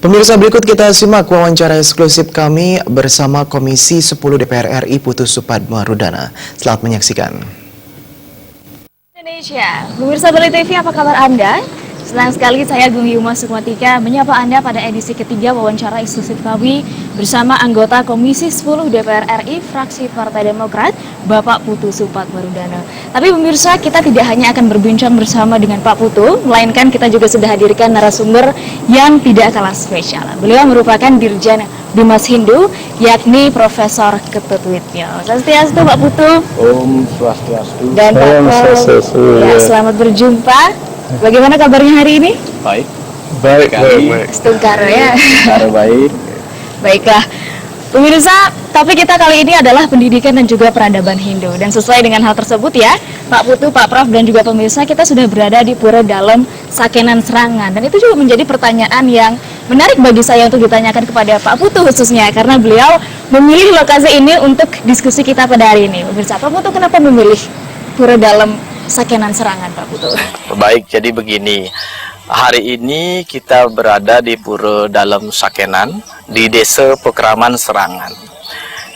Pemirsa, berikut kita simak wawancara eksklusif kami bersama Komisi 10 DPR RI Putu Supadma Rudana. Selamat menyaksikan. Indonesia, pemirsa Bali TV, apa kabar Anda? Senang sekali saya Gung Yuma Sukmatika menyapa Anda pada edisi ketiga wawancara eksklusif kami bersama anggota Komisi 10 DPR RI fraksi Partai Demokrat, Bapak Putu Supadma Rudana. Tapi pemirsa, kita tidak hanya akan berbincang bersama dengan Pak Putu, melainkan kita juga sudah hadirkan narasumber yang tidak kalah spesial. Beliau merupakan Dirjen Bimas Hindu, yakni Profesor Ketutwitnya. Swastiastu Pak Putu. Om Swastiastu. Dan Pak Putu, ya, selamat berjumpa. Bagaimana kabarnya hari ini? Baik. Baik. Setungkar ya. Baik. Baiklah. Pemirsa, topik kita kali ini adalah pendidikan dan juga peradaban Hindu. Dan sesuai dengan hal tersebut ya, Pak Putu, Pak Prof, dan juga pemirsa, kita sudah berada di Pura Dalam Sakenan Serangan. Dan itu juga menjadi pertanyaan yang menarik bagi saya untuk ditanyakan kepada Pak Putu khususnya, karena beliau memilih lokasi ini untuk diskusi kita pada hari ini. Pemirsa, Pak Putu kenapa memilih Pura Dalam Sakenan Serangan, Pak Putu? Baik, jadi begini. Hari ini kita berada di Pura Dalam Sakenan, di Desa PEKRAMAN Serangan.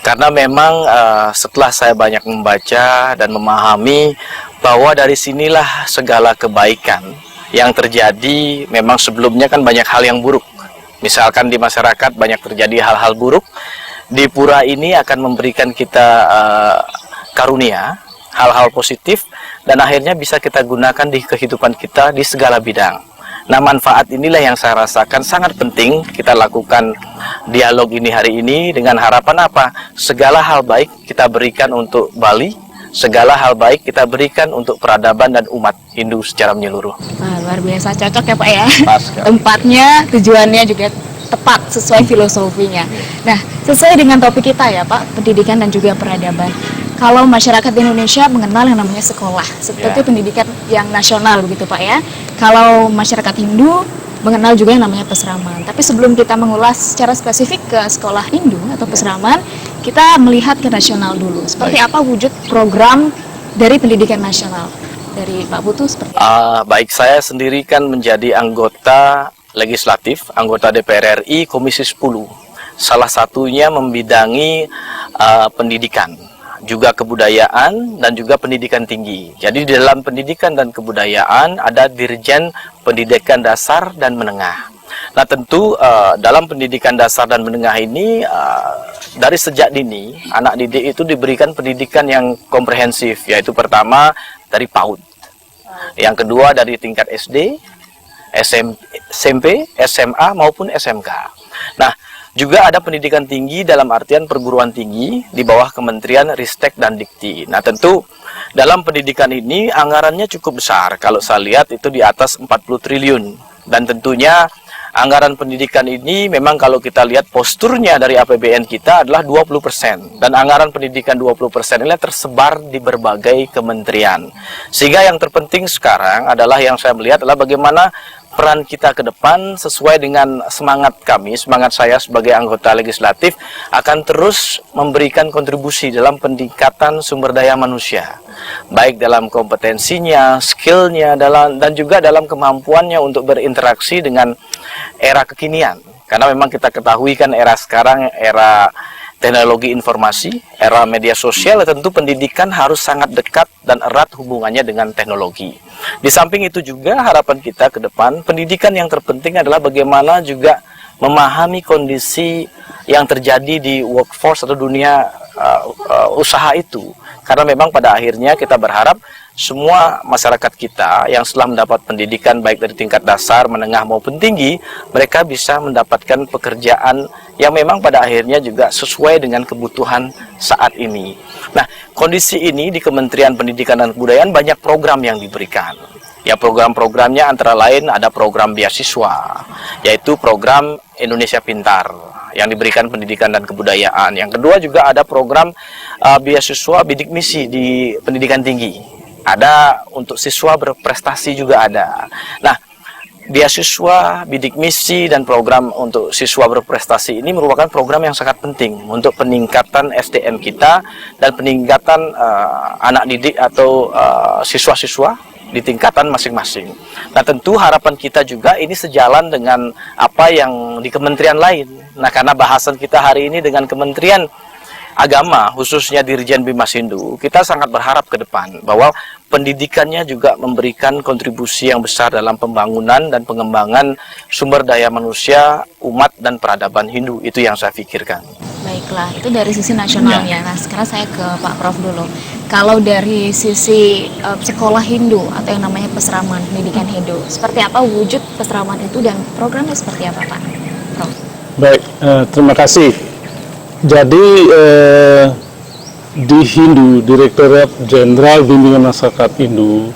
Karena memang setelah saya banyak membaca dan memahami bahwa dari sinilah segala kebaikan yang terjadi. Memang sebelumnya kan banyak hal yang buruk. Misalkan di masyarakat banyak terjadi hal-hal buruk. Di pura ini akan memberikan kita karunia, hal-hal positif, dan akhirnya bisa kita gunakan di kehidupan kita di segala bidang. Nah, manfaat inilah yang saya rasakan sangat penting kita lakukan dialog ini hari ini dengan harapan apa? Segala hal baik kita berikan untuk Bali, segala hal baik kita berikan untuk peradaban dan umat Hindu secara menyeluruh. Luar biasa cocok ya Pak ya. Pas, tempatnya, tujuannya juga tepat sesuai filosofinya. Nah, sesuai dengan topik kita ya Pak, pendidikan dan juga peradaban. Kalau masyarakat Indonesia mengenal yang namanya sekolah, seperti pendidikan yang nasional begitu Pak ya. Kalau masyarakat Hindu mengenal juga yang namanya peseraman. Tapi sebelum kita mengulas secara spesifik ke sekolah Hindu atau peseraman, kita melihat ke nasional dulu. Seperti apa wujud program dari pendidikan nasional dari Pak Putu seperti baik, saya sendiri kan menjadi anggota legislatif, anggota DPR RI Komisi 10. Salah satunya membidangi pendidikan, juga kebudayaan dan juga pendidikan tinggi. Jadi di dalam pendidikan dan kebudayaan ada Dirjen Pendidikan Dasar dan Menengah. Nah, tentu dalam pendidikan dasar dan menengah ini dari sejak dini anak didik itu diberikan pendidikan yang komprehensif, yaitu pertama dari PAUD, yang kedua dari tingkat SD, SMP, SMA maupun SMK. Nah, juga ada pendidikan tinggi dalam artian perguruan tinggi di bawah Kementerian Ristek dan Dikti. Nah, tentu dalam pendidikan ini anggarannya cukup besar. Kalau saya lihat itu di atas 40 triliun. Dan tentunya anggaran pendidikan ini memang kalau kita lihat posturnya dari APBN kita adalah 20%. Dan anggaran pendidikan 20% ini tersebar di berbagai kementerian. Sehingga yang terpenting sekarang adalah yang saya melihat adalah bagaimana peran kita ke depan sesuai dengan semangat kami, semangat saya sebagai anggota legislatif akan terus memberikan kontribusi dalam peningkatan sumber daya manusia, baik dalam kompetensinya, skillnya, dan juga dalam kemampuannya untuk berinteraksi dengan era kekinian. Karena memang kita ketahui kan era sekarang, era teknologi informasi, era media sosial, tentu pendidikan harus sangat dekat dan erat hubungannya dengan teknologi. Di samping itu juga harapan kita ke depan, pendidikan yang terpenting adalah bagaimana juga memahami kondisi yang terjadi di workforce atau dunia usaha itu. Karena memang pada akhirnya kita berharap semua masyarakat kita yang setelah mendapat pendidikan baik dari tingkat dasar, menengah maupun tinggi, mereka bisa mendapatkan pekerjaan yang memang pada akhirnya juga sesuai dengan kebutuhan saat ini. Nah, kondisi ini di Kementerian Pendidikan dan Kebudayaan banyak program yang diberikan. Ya, program-programnya antara lain ada program beasiswa, yaitu program Indonesia Pintar yang diberikan pendidikan dan kebudayaan. Yang kedua juga ada program beasiswa bidik misi di pendidikan tinggi. Ada untuk siswa berprestasi juga ada. Nah, beasiswa, bidik misi, dan program untuk siswa berprestasi ini merupakan program yang sangat penting untuk peningkatan SDM kita dan peningkatan anak didik atau siswa-siswa di tingkatan masing-masing. Nah, tentu harapan kita juga ini sejalan dengan apa yang di kementerian lain. Nah, karena bahasan kita hari ini dengan Kementerian Agama, khususnya Dirjen Bimas Hindu, kita sangat berharap ke depan bahwa pendidikannya juga memberikan kontribusi yang besar dalam pembangunan dan pengembangan sumber daya manusia, umat, dan peradaban Hindu. Itu yang saya pikirkan. Baiklah, itu dari sisi nasionalnya. Nah, sekarang saya ke Pak Prof dulu. Kalau dari sisi sekolah Hindu atau yang namanya peseraman pendidikan Hindu, seperti apa wujud peseraman itu dan programnya seperti apa, Pak Prof? Baik, terima kasih. Jadi di Hindu, Direktorat Jenderal Bimbingan Masyarakat Hindu,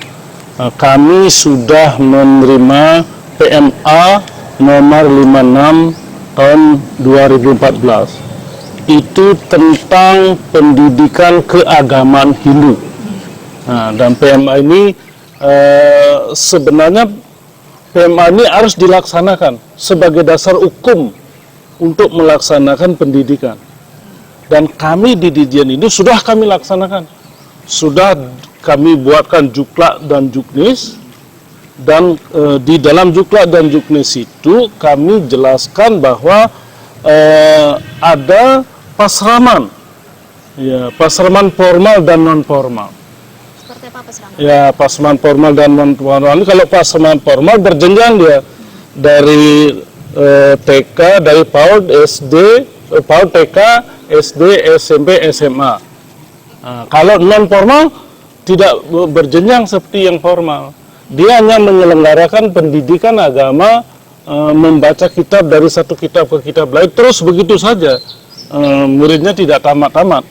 kami sudah menerima PMA nomor 56 tahun 2014. Itu tentang pendidikan keagamaan Hindu. Nah, dan PMA ini sebenarnya PMA ini harus dilaksanakan sebagai dasar hukum untuk melaksanakan pendidikan. Dan kami di Dirjen ini sudah kami laksanakan. Sudah kami buatkan juklak dan juknis. Dan di dalam juklak dan juknis itu kami jelaskan bahwa ada pasraman. Ya, pasraman formal dan non formal. Seperti apa peseraman? Ya, pasraman formal dan non formal. Kalau pasraman formal berjenjang dia dari TK, dari PAUD, SD, PAUD, TK, SD, SMP, SMA. Nah, kalau non formal tidak berjenjang seperti yang formal. Dia hanya menyelenggarakan pendidikan agama, membaca kitab dari satu kitab ke kitab lain, terus begitu saja. Muridnya tidak tamat-tamat.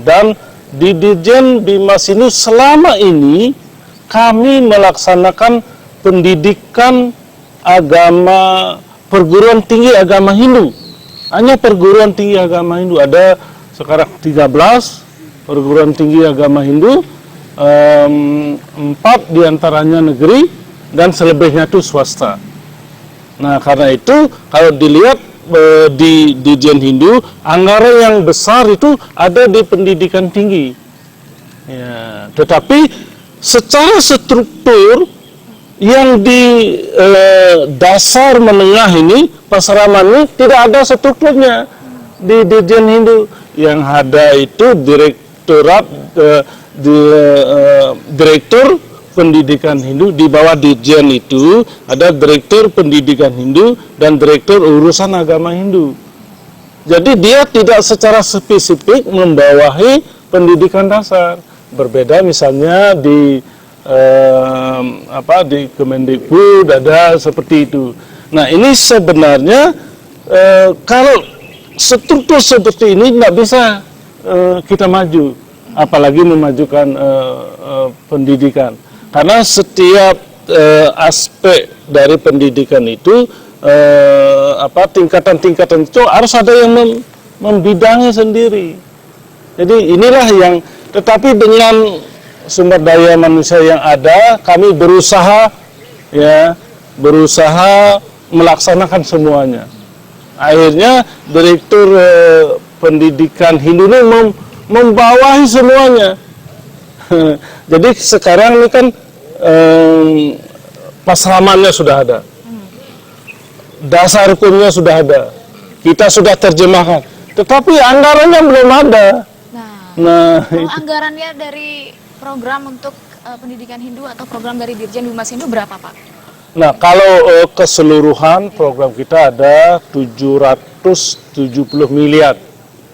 Dan di Dirjen Bimas ini selama ini kami melaksanakan pendidikan agama perguruan tinggi agama Hindu. Hanya perguruan tinggi agama Hindu ada sekarang 13 perguruan tinggi agama Hindu, 4 diantaranya negeri dan selebihnya itu swasta. Nah, karena itu kalau dilihat di Dirjen Hindu, anggaran yang besar itu ada di pendidikan tinggi. Ya, tetapi secara struktur yang di dasar menengah ini, pasraman ini tidak ada strukturnya di Dirjen Hindu. Yang ada itu direktur pendidikan Hindu. Di bawah Dirjen itu ada direktur pendidikan Hindu dan direktur urusan agama Hindu. Jadi dia tidak secara spesifik membawahi pendidikan dasar. Berbeda misalnya di di Kemendikbud ada seperti itu. Nah, ini sebenarnya kalau struktur seperti ini tidak bisa kita maju, apalagi memajukan pendidikan. Karena setiap aspek dari pendidikan itu tingkatan-tingkatan itu harus ada yang membidangi sendiri. Jadi inilah yang, tetapi dengan sumber daya manusia yang ada, kami berusaha melaksanakan semuanya. Akhirnya direktur pendidikan Hindu ini membawahi semuanya. Jadi sekarang ini kan pasramannya sudah ada, dasar hukumnya sudah ada, kita sudah terjemahkan, tetapi anggarannya belum ada. Nah, anggarannya dari program untuk pendidikan Hindu atau program dari Dirjen Bimas Hindu berapa, Pak? Nah, kalau keseluruhan program kita ada 770 miliar.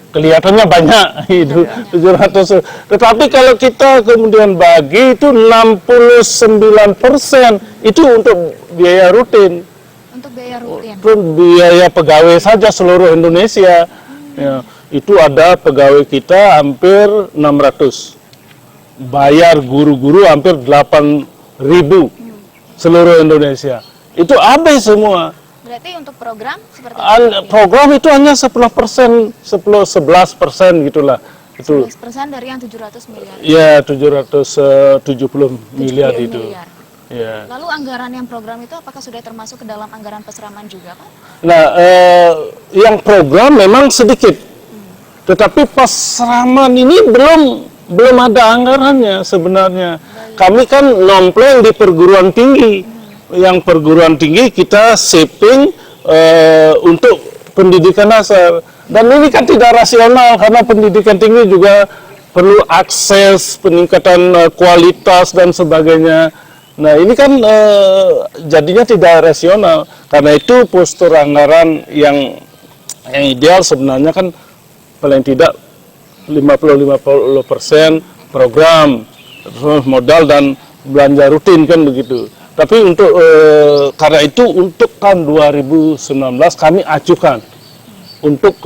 Kelihatannya banyak itu, 700. Tetapi kalau kita kemudian bagi itu 69% itu untuk biaya rutin. Untuk biaya rutin. Untuk biaya pegawai saja seluruh Indonesia. Ya, itu ada pegawai kita hampir 600. Bayar guru-guru hampir 8.000 seluruh Indonesia. Itu habis semua. Berarti untuk program seperti apa? Program itu hanya 10%, 11% gitulah. Itu 11% dari yang 700 miliar. Ya, 770 miliar itu. Miliar. Ya. Lalu anggaran yang program itu apakah sudah termasuk ke dalam anggaran peseraman juga, Pak? Nah, yang program memang sedikit. Tetapi peseraman ini belum ada anggarannya sebenarnya. kami kan nompleng di perguruan tinggi. Yang perguruan tinggi kita shaping untuk pendidikan dasar. Dan ini kan tidak rasional karena pendidikan tinggi juga perlu akses, peningkatan kualitas dan sebagainya. Nah ini kan jadinya tidak rasional. Karena itu postur anggaran yang ideal sebenarnya kan paling tidak 50% program, modal dan belanja rutin kan begitu. Tapi untuk karena itu untuk tahun 2019 kami ajukan untuk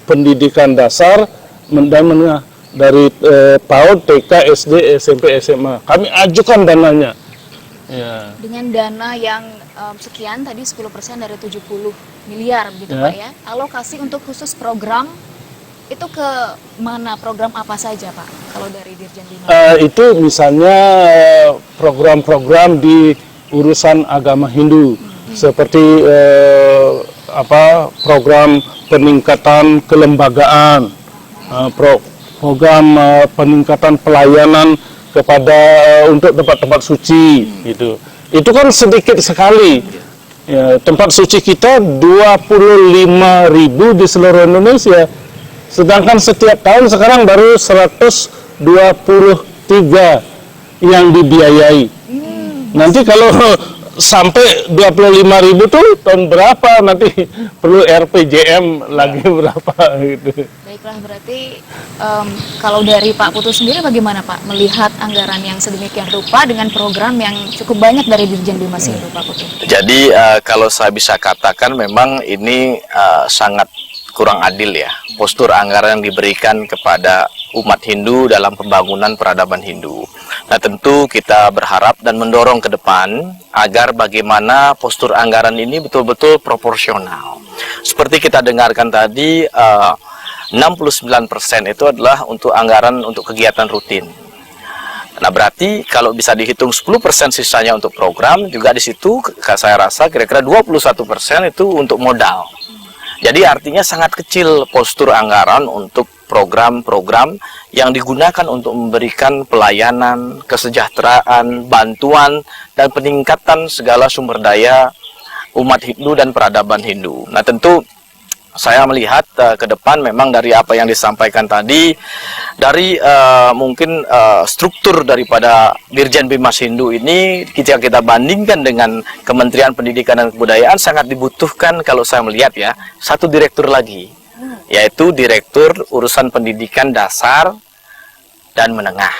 pendidikan dasar dan menengah dari PAUD, TK, SD, SMP, SMA. Kami ajukan dananya. Ya. Dengan dana yang sekian tadi 10% dari 70 miliar begitu Pak ya. Alokasi untuk khusus program itu ke mana, program apa saja Pak kalau dari Dirjen Dimana? Itu misalnya program-program di urusan agama Hindu seperti program peningkatan kelembagaan, program peningkatan pelayanan kepada untuk tempat-tempat suci gitu. Itu kan sedikit sekali. Ya, tempat suci kita 25.000 di seluruh Indonesia. Sedangkan setiap tahun sekarang baru 123 yang dibiayai. Nanti kalau sampai 25.000 tuh tahun berapa nanti perlu RPJM lagi berapa gitu. Baiklah, berarti kalau dari Pak Putu sendiri bagaimana Pak melihat anggaran yang sedemikian rupa dengan program yang cukup banyak dari Dirjen Bimas Hindu Pak Putu? Jadi kalau saya bisa katakan memang ini sangat kurang adil ya, postur anggaran yang diberikan kepada umat Hindu dalam pembangunan peradaban Hindu. Nah tentu kita berharap dan mendorong ke depan agar bagaimana postur anggaran ini betul-betul proporsional. Seperti kita dengarkan tadi, 69% itu adalah untuk anggaran untuk kegiatan rutin. Nah berarti kalau bisa dihitung 10% sisanya untuk program, juga di situ saya rasa kira-kira 21% itu untuk modal. Jadi artinya sangat kecil postur anggaran untuk program-program yang digunakan untuk memberikan pelayanan, kesejahteraan, bantuan, dan peningkatan segala sumber daya umat Hindu dan peradaban Hindu. Nah tentu saya melihat ke depan memang dari apa yang disampaikan tadi, dari mungkin struktur daripada Dirjen Bimas Hindu ini, kita bandingkan dengan Kementerian Pendidikan dan Kebudayaan, sangat dibutuhkan kalau saya melihat ya, satu direktur lagi, yaitu Direktur Urusan Pendidikan Dasar dan Menengah.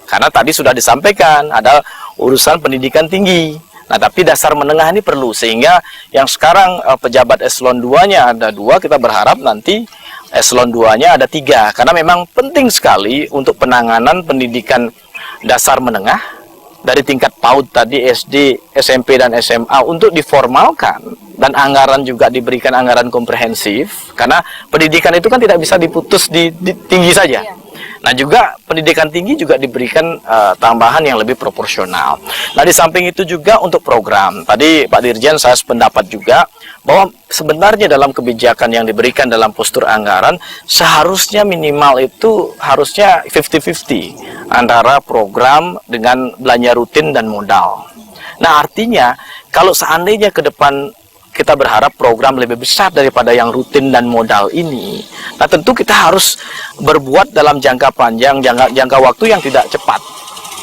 Karena tadi sudah disampaikan, ada urusan pendidikan tinggi. Nah, tapi dasar menengah ini perlu, sehingga yang sekarang pejabat eselon 2-nya ada 2, kita berharap nanti eselon 2-nya ada 3, karena memang penting sekali untuk penanganan pendidikan dasar menengah dari tingkat PAUD tadi, SD, SMP, dan SMA untuk diformalkan, dan anggaran juga diberikan anggaran komprehensif, karena pendidikan itu kan tidak bisa diputus di tinggi saja. Nah juga pendidikan tinggi juga diberikan tambahan yang lebih proporsional. Nah di samping itu juga untuk program, tadi Pak Dirjen saya sependapat juga bahwa sebenarnya dalam kebijakan yang diberikan dalam postur anggaran seharusnya minimal itu harusnya 50-50 antara program dengan belanja rutin dan modal. Nah artinya kalau seandainya ke depan kita berharap program lebih besar daripada yang rutin dan modal ini, nah tentu kita harus berbuat dalam jangka panjang, jangka waktu yang tidak cepat,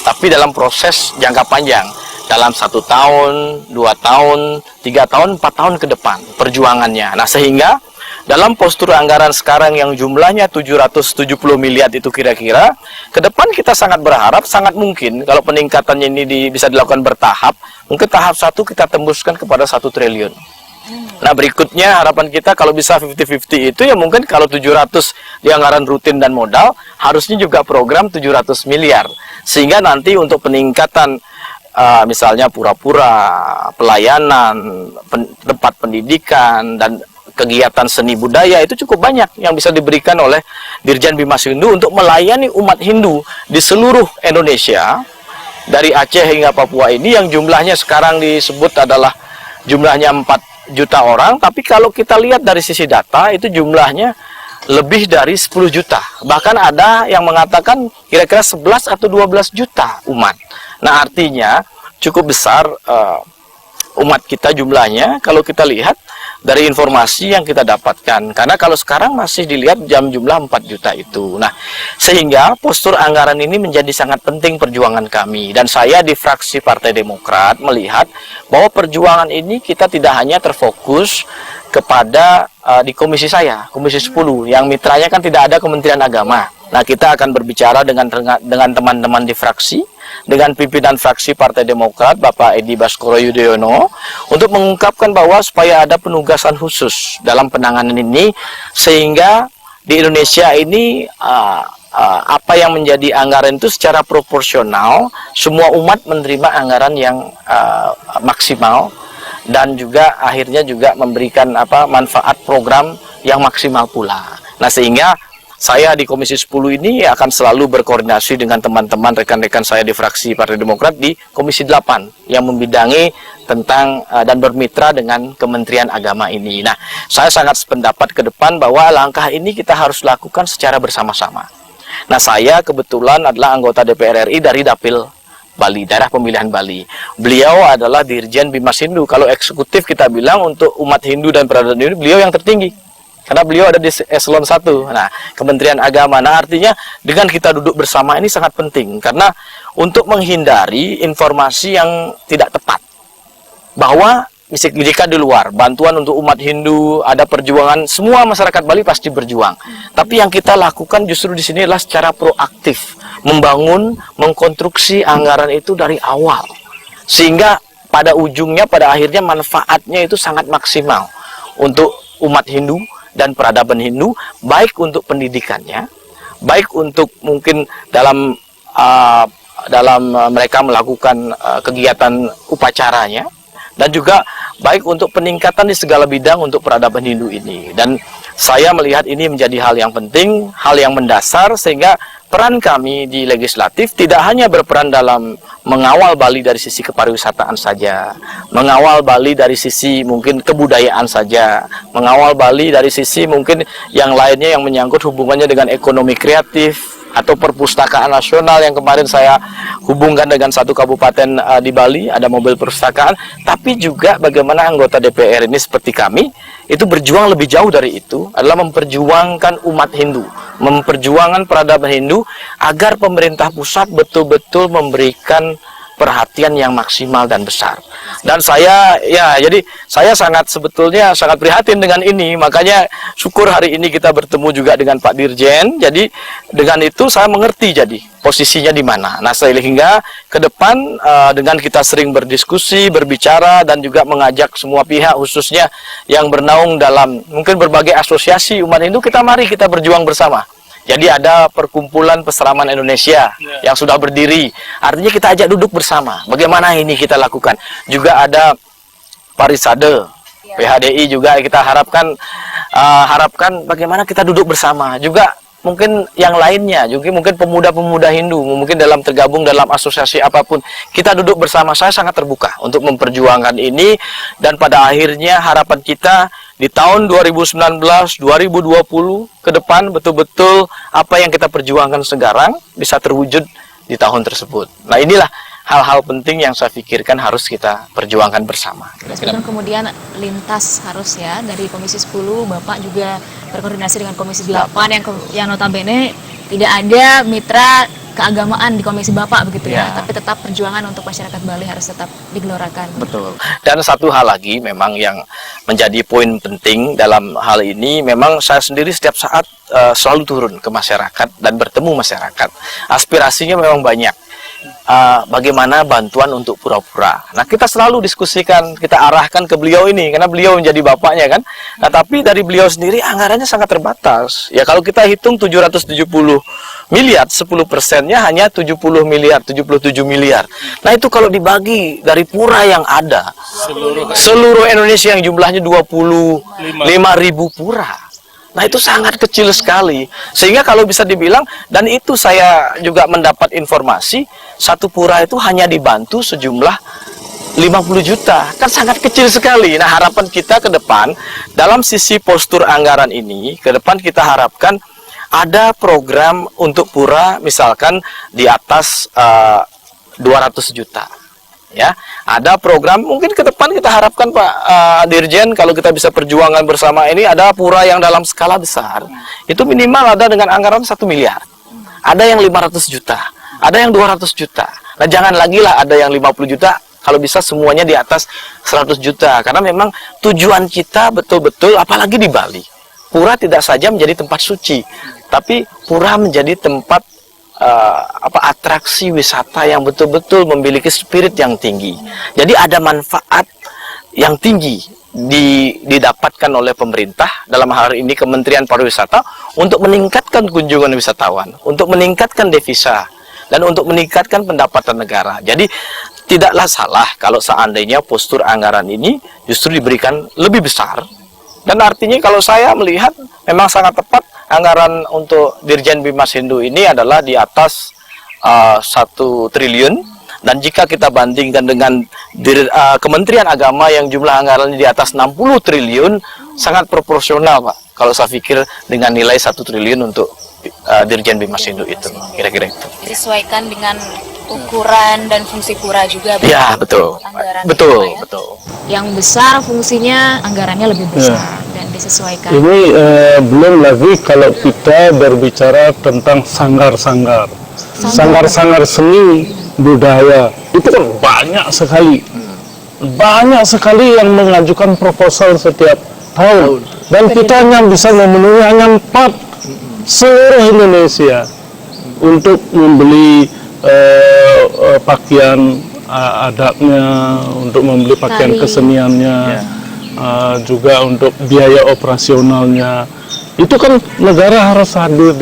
tapi dalam proses jangka panjang, dalam 1 tahun, 2 tahun, 3 tahun, 4 tahun ke depan perjuangannya. Nah sehingga dalam postur anggaran sekarang yang jumlahnya 770 miliar itu kira-kira, ke depan kita sangat berharap, sangat mungkin kalau peningkatannya ini bisa dilakukan bertahap, mungkin tahap 1 kita tembuskan kepada 1 triliun. Nah berikutnya harapan kita kalau bisa 50-50 itu ya mungkin kalau 700 di anggaran rutin dan modal, harusnya juga program 700 miliar. Sehingga nanti untuk peningkatan misalnya pura-pura, pelayanan, tempat pendidikan, dan kegiatan seni budaya itu cukup banyak yang bisa diberikan oleh Dirjen Bimas Hindu untuk melayani umat Hindu di seluruh Indonesia, dari Aceh hingga Papua ini yang jumlahnya sekarang disebut adalah jumlahnya 4 juta orang, tapi kalau kita lihat dari sisi data itu jumlahnya lebih dari 10 juta. Bahkan ada yang mengatakan kira-kira 11 atau 12 juta umat. Nah, artinya cukup besar umat kita jumlahnya kalau kita lihat dari informasi yang kita dapatkan. Karena kalau sekarang masih dilihat jumlah 4 juta itu. Nah, sehingga postur anggaran ini menjadi sangat penting perjuangan kami. Dan saya di fraksi Partai Demokrat melihat bahwa perjuangan ini kita tidak hanya terfokus kepada di komisi saya, komisi 10, yang mitranya kan tidak ada Kementerian Agama. Nah, kita akan berbicara dengan teman-teman di fraksi, dengan pimpinan fraksi Partai Demokrat, Bapak Edi Baskoro Yudhoyono, untuk mengungkapkan bahwa supaya ada penugasan khusus dalam penanganan ini, sehingga di Indonesia ini apa yang menjadi anggaran itu secara proporsional, semua umat menerima anggaran yang maksimal, dan juga akhirnya juga memberikan manfaat program yang maksimal pula. Nah, sehingga saya di Komisi 10 ini akan selalu berkoordinasi dengan teman-teman rekan-rekan saya di fraksi Partai Demokrat di Komisi 8 yang membidangi tentang dan bermitra dengan Kementerian Agama ini. Nah, saya sangat sependapat ke depan bahwa langkah ini kita harus lakukan secara bersama-sama. Nah, saya kebetulan adalah anggota DPR RI dari Dapil Bali, daerah pemilihan Bali. Beliau adalah Dirjen Bimas Hindu. Kalau eksekutif kita bilang untuk umat Hindu dan peradaban Hindu, beliau yang tertinggi. Karena beliau ada di eselon 1. Nah, Kementerian Agama. Nah, artinya dengan kita duduk bersama ini sangat penting. Karena untuk menghindari informasi yang tidak tepat. Bahwa jika di luar, bantuan untuk umat Hindu, ada perjuangan, semua masyarakat Bali pasti berjuang. Tapi yang kita lakukan justru di sini adalah secara proaktif. Membangun, mengkonstruksi anggaran itu dari awal. Sehingga pada ujungnya, pada akhirnya manfaatnya itu sangat maksimal. Untuk umat Hindu dan peradaban Hindu, baik untuk pendidikannya, baik untuk mungkin dalam mereka melakukan kegiatan upacaranya, dan juga baik untuk peningkatan di segala bidang untuk peradaban Hindu ini. Dan saya melihat ini menjadi hal yang penting, hal yang mendasar, sehingga peran kami di legislatif tidak hanya berperan dalam mengawal Bali dari sisi kepariwisataan saja, mengawal Bali dari sisi mungkin kebudayaan saja, mengawal Bali dari sisi mungkin yang lainnya yang menyangkut hubungannya dengan ekonomi kreatif, atau perpustakaan nasional yang kemarin saya hubungkan dengan satu kabupaten di Bali, ada mobil perpustakaan, tapi juga bagaimana anggota DPR ini seperti kami, itu berjuang lebih jauh dari itu, adalah memperjuangkan umat Hindu, memperjuangkan peradaban Hindu, agar pemerintah pusat betul-betul memberikan perhatian yang maksimal dan besar. Dan jadi saya sebetulnya sangat prihatin dengan ini. Makanya syukur hari ini kita bertemu juga dengan Pak Dirjen. Jadi dengan itu saya mengerti jadi posisinya di mana. Nah, sehingga ke depan dengan kita sering berdiskusi, berbicara, dan juga mengajak semua pihak, khususnya yang bernaung dalam mungkin berbagai asosiasi umat Hindu, mari kita berjuang bersama. Jadi ada perkumpulan peseraman Indonesia yang sudah berdiri. Artinya kita ajak duduk bersama. Bagaimana ini kita lakukan? Juga ada Parisade, PHDI juga kita harapkan bagaimana kita duduk bersama. Juga mungkin yang lainnya, juga mungkin pemuda-pemuda Hindu, mungkin tergabung dalam asosiasi apapun. Kita duduk bersama, saya sangat terbuka untuk memperjuangkan ini. Dan pada akhirnya harapan kita di tahun 2019, 2020 ke depan betul-betul apa yang kita perjuangkan sekarang bisa terwujud di tahun tersebut. Nah, inilah hal-hal penting yang saya pikirkan harus kita perjuangkan bersama. Dan kemudian lintas harus ya, dari Komisi 10 Bapak juga berkoordinasi dengan Komisi 8 yang notabene tidak ada mitra keagamaan di komisi Bapak begitu ya, tapi tetap perjuangan untuk masyarakat Bali harus tetap digelorakan. Betul. Dan satu hal lagi memang yang menjadi poin penting dalam hal ini, memang saya sendiri setiap saat selalu turun ke masyarakat dan bertemu masyarakat. Aspirasinya memang banyak. Bagaimana bantuan untuk pura-pura. Nah, kita selalu diskusikan, kita arahkan ke beliau ini, karena beliau menjadi bapaknya kan. Nah, tapi dari beliau sendiri anggarannya sangat terbatas. Ya, kalau kita hitung 770 miliar, 10%-nya hanya 70 miliar, 77 miliar. Nah, itu kalau dibagi dari pura yang ada, seluruh Indonesia yang jumlahnya 25.000 pura. Nah, itu sangat kecil sekali. Sehingga kalau bisa dibilang, dan itu saya juga mendapat informasi, satu pura itu hanya dibantu sejumlah 50 juta, kan sangat kecil sekali. Nah, harapan kita ke depan, dalam sisi postur anggaran ini, ke depan kita harapkan ada program untuk pura, misalkan di atas 200 juta. Ya, ada program mungkin ke depan kita harapkan Pak Dirjen, kalau kita bisa perjuangan bersama ini, ada pura yang dalam skala besar itu minimal ada dengan anggaran 1 miliar, ada yang 500 juta, ada yang 200 juta. Nah, jangan lagi lah ada yang 50 juta, kalau bisa semuanya di atas 100 juta, karena memang tujuan kita betul-betul, apalagi di Bali, pura tidak saja menjadi tempat suci, tapi pura menjadi tempat atraksi wisata yang betul-betul memiliki spirit yang tinggi. Jadi ada manfaat yang tinggi didapatkan oleh pemerintah, dalam hal ini Kementerian Pariwisata, untuk meningkatkan kunjungan wisatawan, untuk meningkatkan devisa, dan untuk meningkatkan pendapatan negara. Jadi tidaklah salah kalau seandainya postur anggaran ini justru diberikan lebih besar. Dan artinya kalau saya melihat memang sangat tepat, anggaran untuk Dirjen Bimas Hindu ini adalah di atas 1 triliun, dan jika kita bandingkan dengan Kementerian Agama yang jumlah anggarannya di atas 60 triliun, sangat proporsional Pak, kalau saya pikir dengan nilai 1 triliun untuk Dirjen Bimas Hindu itu, kira-kira itu. Disesuaikan dengan ukuran dan fungsi pura juga. Ya, betul. Betul, ya? betul. Yang besar fungsinya anggarannya lebih besar dan disesuaikan. Ini belum lagi kalau kita berbicara tentang sanggar-sanggar. Sanggar-sanggar seni budaya itu kan banyak sekali. Banyak sekali yang mengajukan proposal setiap tahun. Dan kita hanya bisa memenuhi hanya 4 seluruh Indonesia untuk membeli pakaian adatnya, untuk membeli pakaian keseniannya, juga untuk biaya operasionalnya. Itu kan negara harus hadir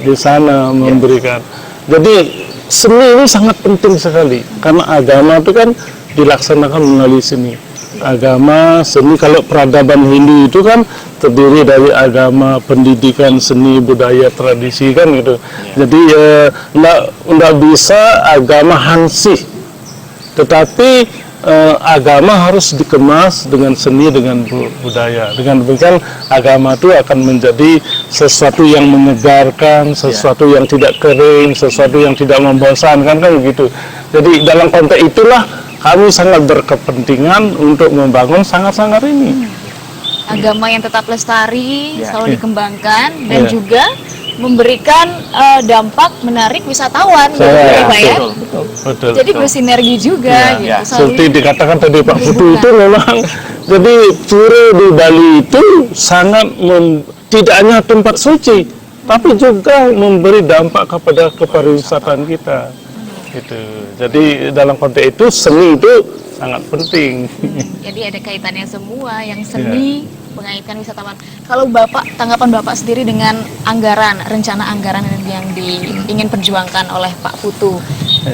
di sana memberikan. Jadi seni ini sangat penting sekali, karena agama itu kan dilaksanakan melalui seni. Agama, seni, kalau peradaban Hindu itu kan terdiri dari agama, pendidikan, seni, budaya, tradisi kan gitu. Jadi nggak bisa agama hansih, tetapi agama harus dikemas dengan seni, dengan budaya. Dengan demikian agama itu akan menjadi sesuatu yang menyegarkan, sesuatu yang tidak kering, sesuatu yang tidak membosankan kan begitu. Jadi dalam konteks itulah kami sangat berkepentingan untuk membangun sanggar-sanggar ini. Agama yang tetap lestari, selalu dikembangkan, dan juga memberikan dampak menarik wisatawan, Pak ya. Betul. Jadi bersinergi juga, gitu. Seperti dikatakan tadi Pak Putu itu memang, jadi pura di Bali itu sangat tidak hanya tempat suci, tapi juga memberi dampak kepada kepariwisataan kita. Gitu. Jadi dalam konteks itu seni itu sangat penting. Jadi ada kaitannya semua, yang seni mengaitkan wisatawan. Kalau Bapak, tanggapan Bapak sendiri dengan anggaran, rencana anggaran yang ingin perjuangkan oleh Pak Putu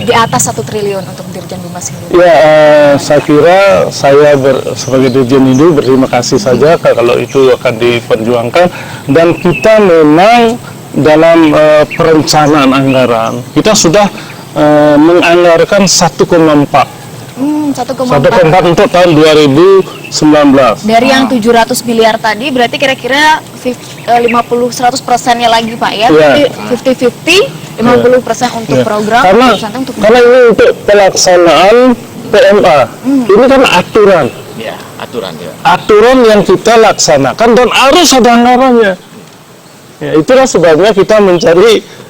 di atas 1 triliun untuk Dirjen Bimas Hindu? Ya, saya kira saya sebagai Dirjen Hindu berterima kasih saja kalau itu akan diperjuangkan, dan kita memang dalam perencanaan anggaran kita sudah menganggarkan 1,4 untuk tahun 2019. Dari yang 700 miliar tadi, berarti kira-kira 100%-nya lagi Pak ya? 50-50, 50% untuk program, karena ini untuk pelaksanaan PMA. Ini kan aturan. Aturan yang kita laksanakan dan harus ada anggarannya. Ya, itulah sebabnya kita mencari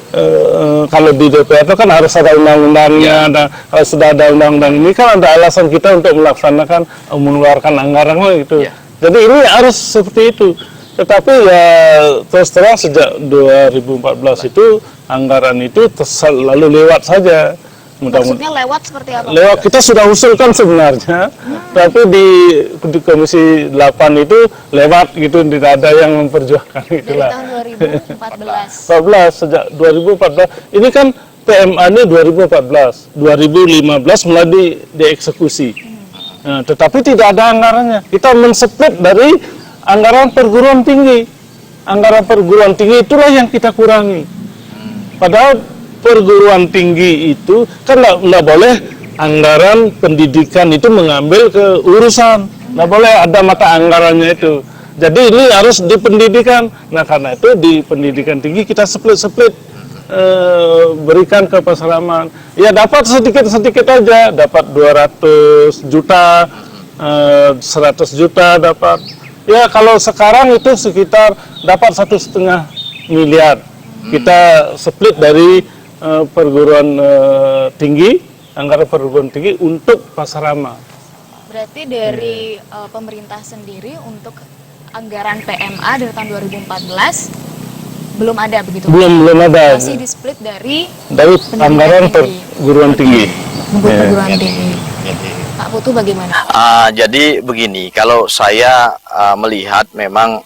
kalau di DPR itu kan harus ada undang-undangnya, kalau sudah ada undang-undang ini kan ada alasan kita untuk melaksanakan, mengeluarkan anggaran gitu. Jadi ini harus seperti itu. Tetapi ya terus terang sejak 2014 itu anggaran itu lalu lewat saja. Maksudnya lewat seperti apa? Lewat, kita sudah usulkan sebenarnya, tapi di Komisi 8 itu lewat gitu, tidak ada yang memperjuangkan itulah. Dari tahun 2014. Sejak 2014. Ini kan PMA-nya 2014, 2015 mulai dieksekusi. Nah, tetapi tidak ada anggarannya. Kita mensplit dari anggaran perguruan tinggi. Anggaran perguruan tinggi itulah yang kita kurangi. Padahal perguruan tinggi itu kan nggak boleh anggaran pendidikan itu mengambil ke urusan. Nggak boleh ada mata anggarannya itu. Jadi ini harus di pendidikan. Nah karena itu di pendidikan tinggi kita split berikan ke Pasaraman. Ya dapat sedikit-sedikit aja, dapat 200 juta, 100 juta dapat. Ya kalau sekarang itu sekitar dapat 1,5 miliar. Kita split dari perguruan tinggi, anggaran perguruan tinggi untuk Pasaraman. Berarti dari pemerintah sendiri untuk anggaran PMA dari tahun 2014 belum ada begitu? Belum ada. Masih di-split dari anggaran perguruan tinggi. Perguruan tinggi. Pak Putu bagaimana? Jadi begini, kalau saya melihat memang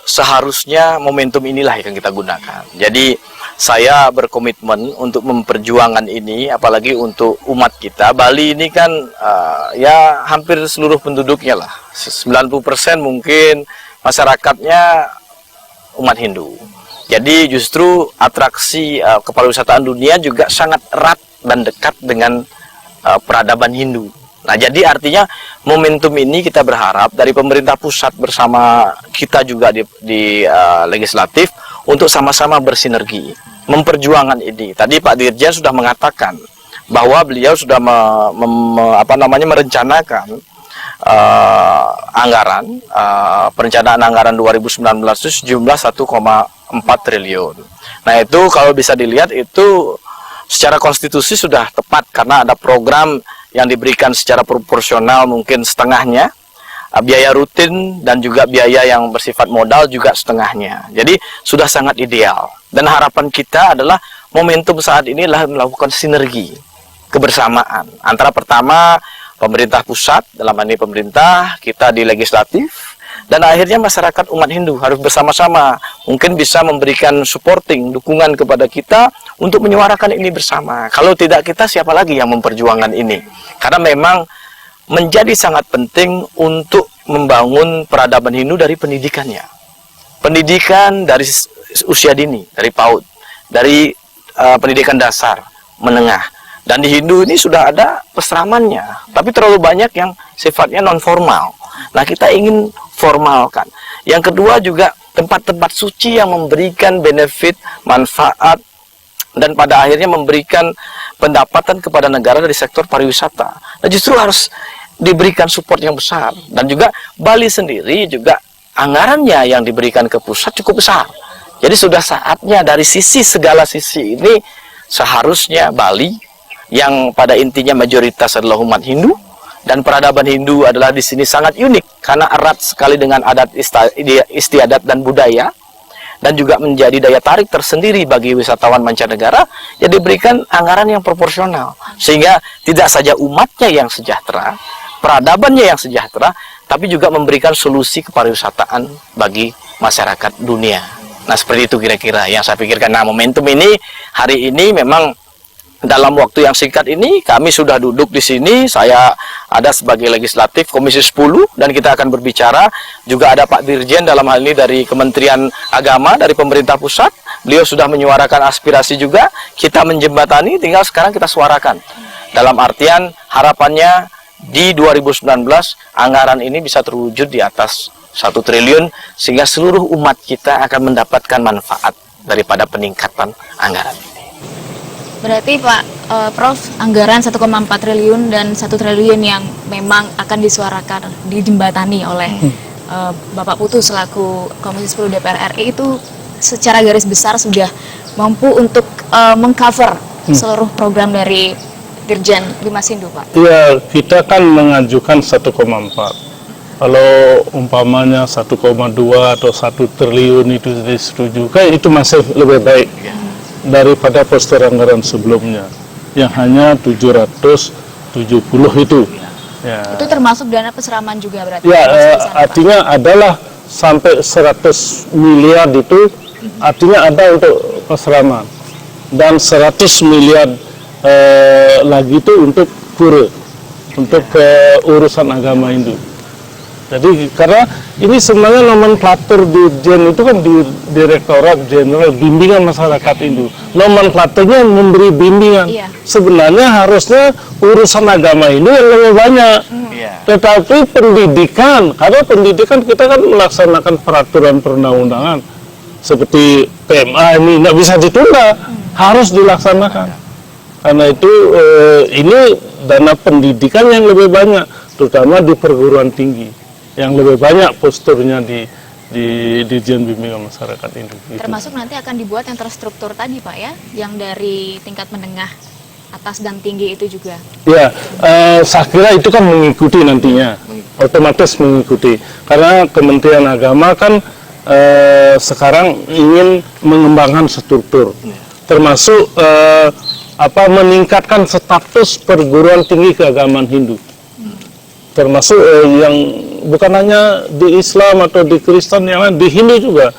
seharusnya momentum inilah yang kita gunakan. Jadi saya berkomitmen untuk memperjuangkan ini, apalagi untuk umat kita. Bali ini kan ya hampir seluruh penduduknya lah, 90% mungkin masyarakatnya umat Hindu. Jadi justru atraksi kepariwisataan dunia juga sangat erat dan dekat dengan peradaban Hindu. Nah, jadi artinya momentum ini kita berharap dari pemerintah pusat bersama kita juga di legislatif untuk sama-sama bersinergi memperjuangkan ini. Tadi Pak Dirjen sudah mengatakan bahwa beliau sudah merencanakan anggaran perencanaan anggaran 2019 itu sejumlah 1,4 triliun. Nah itu kalau bisa dilihat itu secara konstitusi sudah tepat karena ada program yang diberikan secara proporsional mungkin setengahnya, biaya rutin dan juga biaya yang bersifat modal juga setengahnya. Jadi sudah sangat ideal dan harapan kita adalah momentum saat ini adalah melakukan sinergi kebersamaan antara pertama pemerintah pusat, dalam hal ini pemerintah, kita di legislatif, dan akhirnya masyarakat umat Hindu harus bersama-sama mungkin bisa memberikan supporting, dukungan kepada kita untuk menyuarakan ini bersama. Kalau tidak kita, siapa lagi yang memperjuangkan ini? Karena memang menjadi sangat penting untuk membangun peradaban Hindu dari pendidikannya. Pendidikan dari usia dini, dari PAUD, dari pendidikan dasar, menengah. Dan di Hindu ini sudah ada peseramannya, tapi terlalu banyak yang sifatnya non formal. Nah, kita ingin formalkan. Yang kedua juga tempat-tempat suci yang memberikan benefit, manfaat, dan pada akhirnya memberikan pendapatan kepada negara dari sektor pariwisata. Nah, justru harus diberikan support yang besar. Dan juga Bali sendiri juga anggarannya yang diberikan ke pusat cukup besar. Jadi sudah saatnya dari segala sisi ini seharusnya Bali yang pada intinya mayoritas adalah umat Hindu dan peradaban Hindu adalah di sini sangat unik karena erat sekali dengan adat istiadat dan budaya dan juga menjadi daya tarik tersendiri bagi wisatawan mancanegara, ya diberikan anggaran yang proporsional sehingga tidak saja umatnya yang sejahtera, peradabannya yang sejahtera, tapi juga memberikan solusi kepariwisataan bagi masyarakat dunia. Nah, seperti itu kira-kira yang saya pikirkan. Nah, momentum ini hari ini memang dalam waktu yang singkat ini kami sudah duduk di sini, saya ada sebagai legislatif Komisi 10 dan kita akan berbicara, juga ada Pak Dirjen dalam hal ini dari Kementerian Agama, dari pemerintah pusat, beliau sudah menyuarakan aspirasi juga, kita menjembatani, tinggal sekarang kita suarakan. Dalam artian harapannya di 2019 anggaran ini bisa terwujud di atas 1 triliun sehingga seluruh umat kita akan mendapatkan manfaat daripada peningkatan anggaran ini. Berarti Pak Prof, anggaran 1,4 triliun dan 1 triliun yang memang akan disuarakan, dijembatani oleh Bapak Putu selaku Komisi 10 DPR RI itu secara garis besar sudah mampu untuk mengcover seluruh program dari Dirjen Dimas Hindu, Pak? Iya, kita kan mengajukan 1,4. Kalau umpamanya 1,2 atau 1 triliun itu disetujukan, itu masih lebih baik daripada poster anggaran sebelumnya yang hanya 770 itu. Ya. Itu termasuk dana peseraman juga berarti? Ya, artinya adalah sampai 100 miliar itu artinya ada untuk peseraman dan 100 miliar lagi itu untuk pura, untuk urusan agama Hindu. Jadi karena ini sebenarnya nomenklatur Dirjen itu kan di Direktorat Jenderal Bimbingan Masyarakat itu. Nomenklaturnya memberi bimbingan. Iya. Sebenarnya harusnya urusan agama ini yang lebih banyak. Tetapi pendidikan, karena pendidikan kita kan melaksanakan peraturan perundang-undangan seperti PMA ini nggak bisa ditunda, harus dilaksanakan. Karena itu ini dana pendidikan yang lebih banyak, terutama di perguruan tinggi. Yang lebih banyak posturnya di Dirjen Bimbingan Masyarakat ini. Gitu. Termasuk nanti akan dibuat yang terstruktur tadi Pak ya, yang dari tingkat menengah, atas dan tinggi itu juga. Ya, saya kira itu kan mengikuti nantinya, otomatis mengikuti. Karena Kementerian Agama kan sekarang ingin mengembangkan struktur, termasuk meningkatkan status perguruan tinggi keagamaan Hindu. Termasuk yang bukan hanya di Islam atau di Kristen, yang lain, di Hindu juga.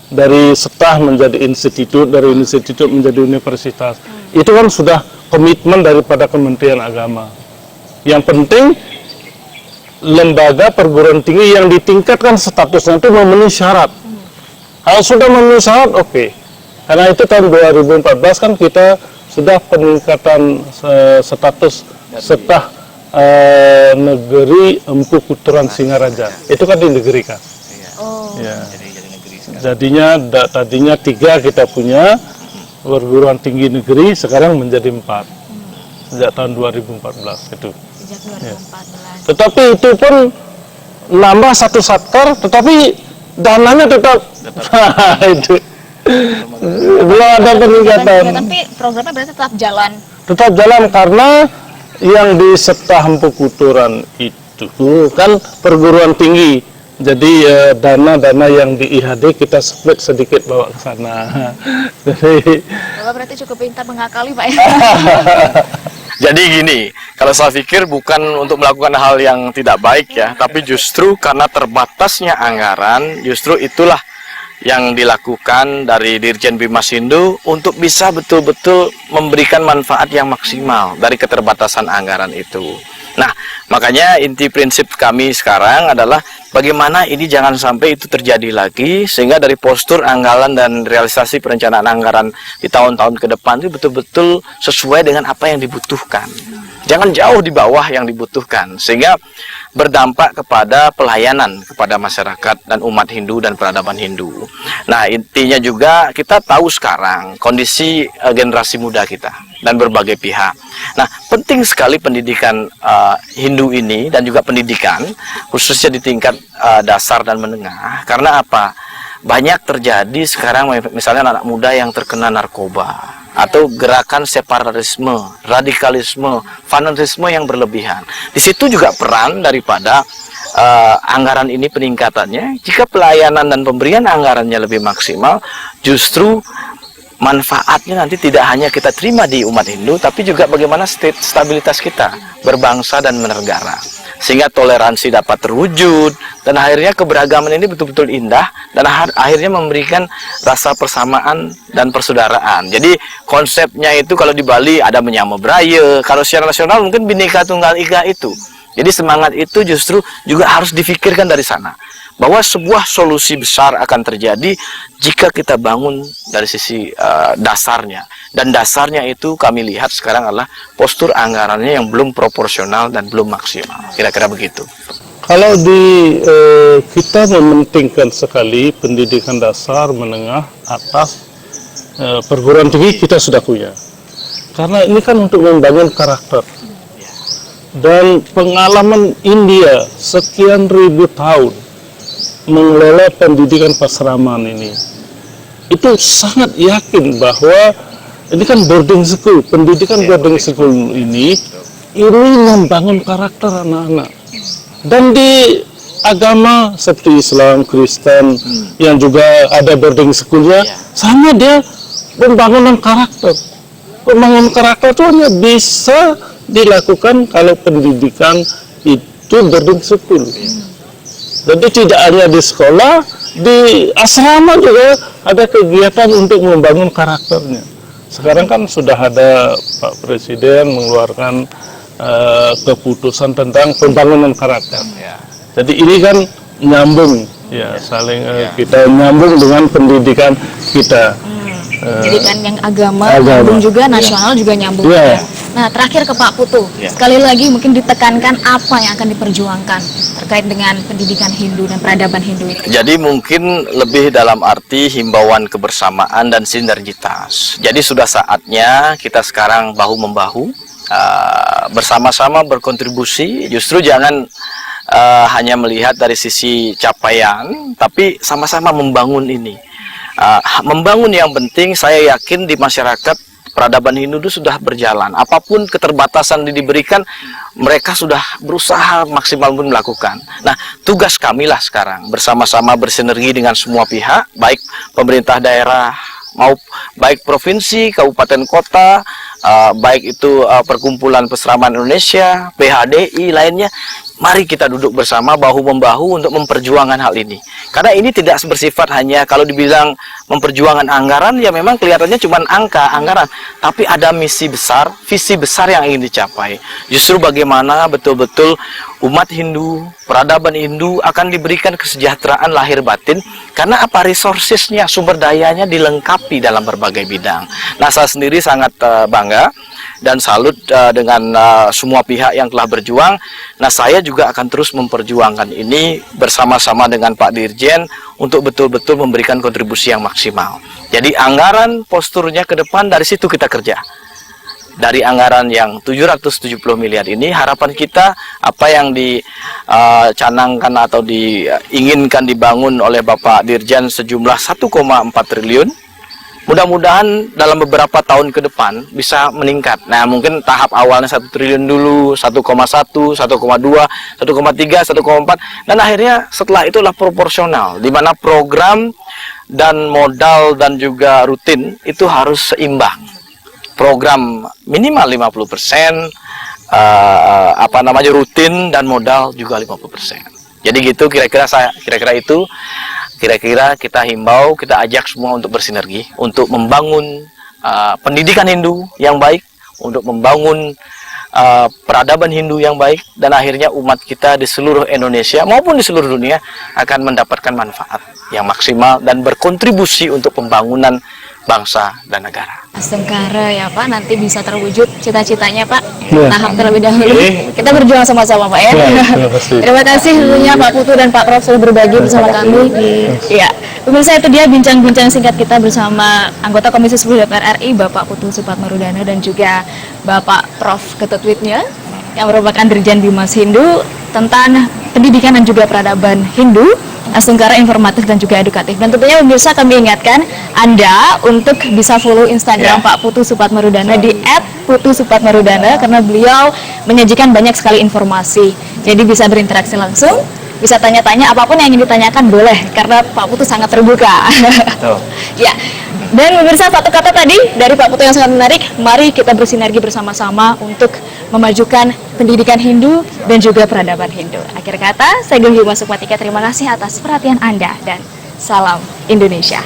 Dari SETAH menjadi institut, dari institut menjadi universitas. Itu kan sudah komitmen daripada Kementerian Agama. Yang penting, lembaga perguruan tinggi yang ditingkatkan statusnya itu memenuhi syarat. Kalau sudah memenuhi syarat, oke. Karena itu tahun 2014 kan kita sudah peningkatan status SETAH negeri Empu Kuturan Singaraja. Itu kan di negeri kan. Oh. Ya. Tadinya 3 kita punya perguruan tinggi negeri, sekarang menjadi 4 sejak tahun 2014 itu. Sejak 2014. Ya. Tetapi itu pun nambah 1 satker, tetapi dananya tetap itu belum ada peningkatan. Tapi programnya berarti tetap jalan. Tetap jalan karena yang di SETAH Empu Kuturan itu kan perguruan tinggi, jadi dana-dana yang di IHD kita split sedikit bawa ke sana. Jadi Bapak berarti cukup pintar mengakali Pak ya. Jadi gini, kalau saya pikir bukan untuk melakukan hal yang tidak baik ya, tapi justru karena terbatasnya anggaran, justru itulah yang dilakukan dari Dirjen Bimas Hindu untuk bisa betul-betul memberikan manfaat yang maksimal dari keterbatasan anggaran itu. Nah, makanya inti prinsip kami sekarang adalah bagaimana ini jangan sampai itu terjadi lagi, sehingga dari postur anggaran dan realisasi perencanaan anggaran di tahun-tahun ke depan itu betul-betul sesuai dengan apa yang dibutuhkan. Jangan jauh di bawah yang dibutuhkan, sehingga berdampak kepada pelayanan kepada masyarakat dan umat Hindu dan peradaban Hindu. Nah, intinya juga kita tahu sekarang kondisi generasi muda kita dan berbagai pihak. Nah, penting sekali pendidikan Hindu ini dan juga pendidikan khususnya di tingkat dasar dan menengah. Karena apa? Banyak terjadi sekarang misalnya anak muda yang terkena narkoba atau gerakan separatisme, radikalisme, fanatisme yang berlebihan. Di situ juga peran daripada anggaran ini peningkatannya. Jika pelayanan dan pemberian anggarannya lebih maksimal, justru manfaatnya nanti tidak hanya kita terima di umat Hindu, tapi juga bagaimana stabilitas kita berbangsa dan bernegara, sehingga toleransi dapat terwujud dan akhirnya keberagaman ini betul-betul indah dan akhirnya memberikan rasa persamaan dan persaudaraan. Jadi konsepnya itu kalau di Bali ada menyama Braya, kalau secara nasional mungkin Bhinneka Tunggal Ika itu. Jadi semangat itu justru juga harus difikirkan dari sana, bahwa sebuah solusi besar akan terjadi jika kita bangun dari sisi dasarnya. Dan dasarnya itu kami lihat sekarang adalah postur anggarannya yang belum proporsional dan belum maksimal. Kira-kira begitu. kalau kita mementingkan sekali pendidikan dasar, menengah, atas, perguruan tinggi kita sudah punya. Karena ini kan untuk membangun karakter. Dan pengalaman India sekian ribu tahun mengelola pendidikan pasraman ini, itu sangat yakin bahwa ini kan boarding school, pendidikan boarding school ini membangun karakter anak-anak. Dan di agama seperti Islam, Kristen yang juga ada boarding schoolnya, sama dia pembangunan karakter. Pembangunan karakter itu hanya bisa dilakukan kalau pendidikan itu boarding school. Jadi tidak hanya di sekolah, di asrama juga ada kegiatan untuk membangun karakternya. Sekarang kan sudah ada Pak Presiden mengeluarkan keputusan tentang pembangunan karakter. Jadi ini kan nyambung, ya saling kita nyambung dengan pendidikan kita. Pendidikan yang agama nyambung juga, nasional juga nyambung. Ya. Nah, terakhir ke Pak Putu, sekali lagi mungkin ditekankan apa yang akan diperjuangkan terkait dengan pendidikan Hindu dan peradaban Hindu ini. Jadi mungkin lebih dalam arti himbauan kebersamaan dan sinergitas. Jadi sudah saatnya kita sekarang bahu-membahu, bersama-sama berkontribusi. Justru jangan hanya melihat dari sisi capaian, tapi sama-sama membangun ini. Membangun yang penting, saya yakin di masyarakat peradaban Hindu itu sudah berjalan. Apapun keterbatasan yang diberikan, mereka sudah berusaha maksimal pun melakukan. Nah, tugas kamilah sekarang bersama-sama bersinergi dengan semua pihak, baik pemerintah daerah maupun baik provinsi, kabupaten, kota, baik itu perkumpulan peseraman Indonesia, PHDI lainnya. Mari kita duduk bersama bahu-membahu untuk memperjuangkan hal ini. Karena ini tidak bersifat hanya kalau dibilang memperjuangkan anggaran, ya memang kelihatannya cuma angka, anggaran. Tapi ada misi besar, visi besar yang ingin dicapai. Justru bagaimana betul-betul umat Hindu, peradaban Hindu akan diberikan kesejahteraan lahir batin. Karena apa? Resourcesnya, sumber dayanya dilengkapi dalam berbagai bidang. Nah, saya sendiri sangat bangga dan salut dengan semua pihak yang telah berjuang. Nah, saya juga akan terus memperjuangkan ini bersama-sama dengan Pak Dirjen untuk betul-betul memberikan kontribusi yang maksimal. Jadi anggaran posturnya ke depan dari situ kita kerja. Dari anggaran yang 770 miliar ini, harapan kita apa yang dicanangkan atau diinginkan dibangun oleh Bapak Dirjen sejumlah 1,4 triliun. Mudah-mudahan dalam beberapa tahun ke depan bisa meningkat. Nah, mungkin tahap awalnya 1 triliun dulu, 1,1, 1,2, 1,3, 1,4. Dan akhirnya setelah itulah proporsional, di mana program dan modal dan juga rutin itu harus seimbang. Program minimal 50%, rutin dan modal juga 50%. Jadi gitu kira-kira itu. Kira-kira kita himbau, kita ajak semua untuk bersinergi, untuk membangun pendidikan Hindu yang baik, untuk membangun peradaban Hindu yang baik, dan akhirnya umat kita di seluruh Indonesia maupun di seluruh dunia akan mendapatkan manfaat yang maksimal dan berkontribusi untuk pembangunan bangsa dan negara. Astengkara ya Pak, nanti bisa terwujud cita-citanya Pak. Tahap terlebih dahulu. Kita berjuang sama-sama Pak ya. Terima kasih tentunya Pak Putu dan Pak Prof sudah berbagi bersama kami. Ya, pemirsa, itu dia bincang-bincang singkat kita bersama anggota Komisi 10 DPR RI Bapak Putu Supadma Rudana dan juga Bapak Prof Ketutwitnya yang merupakan Dirjen Bimas Hindu tentang pendidikan dan juga peradaban Hindu. Astengkara informatif dan juga edukatif. Dan tentunya pemirsa, kami ingatkan Anda untuk bisa follow Instagram Pak Putu Supadma Rudana di @putu_supadmarudana karena beliau menyajikan banyak sekali informasi. Jadi bisa berinteraksi langsung, bisa tanya-tanya apapun yang ingin ditanyakan boleh karena Pak Putu sangat terbuka. Ya. Dan pemirsa, satu kata tadi dari Pak Putu yang sangat menarik, mari kita bersinergi bersama-sama untuk memajukan pendidikan Hindu dan juga peradaban Hindu. Akhir kata, saya Genggi Masuk Matika, terima kasih atas perhatian Anda dan salam Indonesia.